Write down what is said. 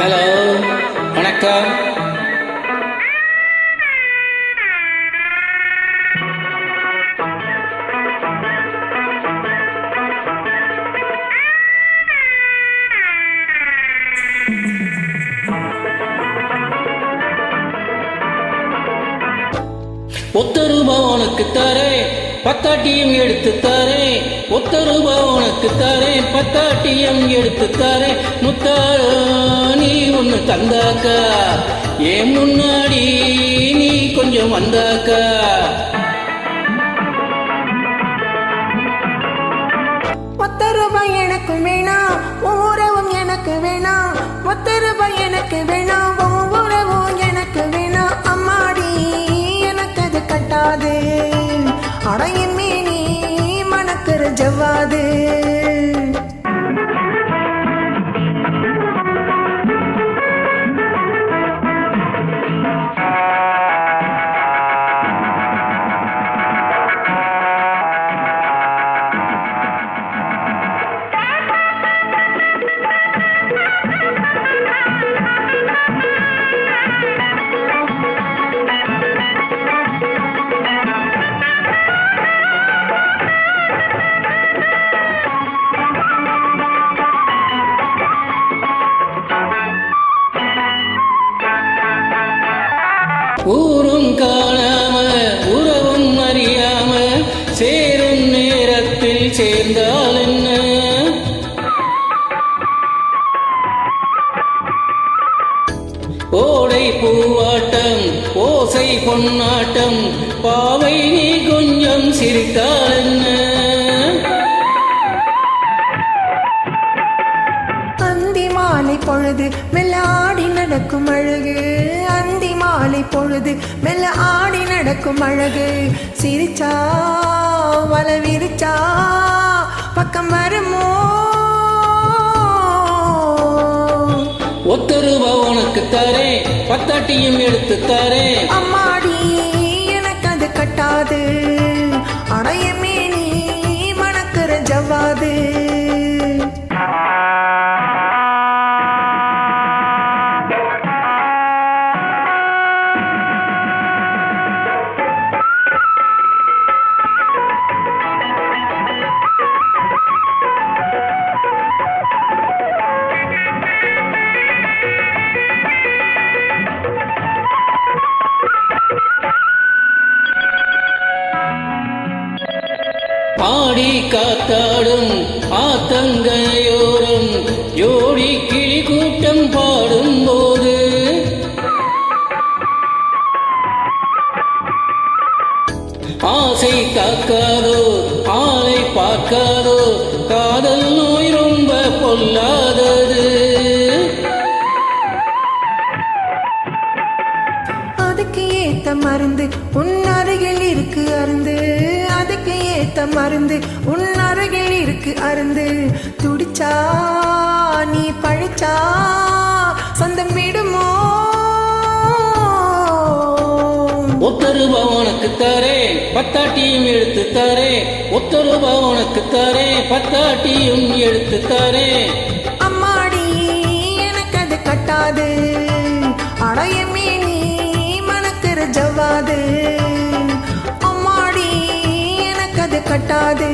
Hello, வணக்கம். ₹10 உனக்கு தரேன், பத்தாட்டியம் எடுத்து தரேன். ₹10 உனக்கு தரேன், பத்தாட்டியம் எடுத்து தரேன். முத்தாரோ நீ ஒன்று தந்தாக்கா, ஏன் முன்னாடி நீ கொஞ்சம் வந்தாக்கா. ₹10 எனக்கு வேணாம், உறவும் எனக்கு வேணாம். ₹10 எனக்கு வேணாம், உறவும் எனக்கு வேணாம். அம்மாடி எனக்கு அது கட்டாது, அடையும் மீனி மணக்கிற ஜவ்வாது. ஊரும் காணாம உறவும் அறியாம சேரும் நேரத்தில் சேர்ந்தால் என்ன? ஓடை பூவாட்டம் ஓசை பொன்னாட்டம், பாவை நீ கொஞ்சம் சிரித்தால் என்ன? அந்தி மாலை பொழுது மெல்ல ஆடி நடக்கும் அழகு, அந்தி மாலை பொழுது மெல்ல ஆடி நடக்கும் அழகு. சிரிச்சா வல விரிச்சா பக்கம் வருமோ? ₹10 உனக்கு தரேன், பத்தாட்டியும் எடுத்து தரேன். அம்மாடி எனக்கு அது கட்டாது, அடையமே நீ மணக்கிற ஜவ்வாது. ஆடி காத்தாடும் ஆத்தங்கரையோரம் ஜோடி கிளி கூட்டம் பாடும்போது, ஆசை காக்காதோ ஆளை பார்க்காதோ, காதல் நோய் ரொம்ப பொல்லாதது. அதுக்கு ஏத்த மருந்து உன் அருகில் இருக்கு அருந்து, அதுக்கு ஏத்த மருந்து உன் அருகில் இருக்கு அருந்து. துடிச்சா நீ பழிச்சா சொந்தம் விடுமோ? ₹10 உனக்கு தரேன், பத்தாட்டியும் எடுத்து தரேன். ₹10 உனக்கு தரேன், பத்தாட்டியும் எடுத்து தரேன். அம்மாடி எனக்கு அது கட்டாது, அடையமே நீ மணக்கிற ஜவ்வாது. அம்மாடி எனக்கு அது கட்டாது,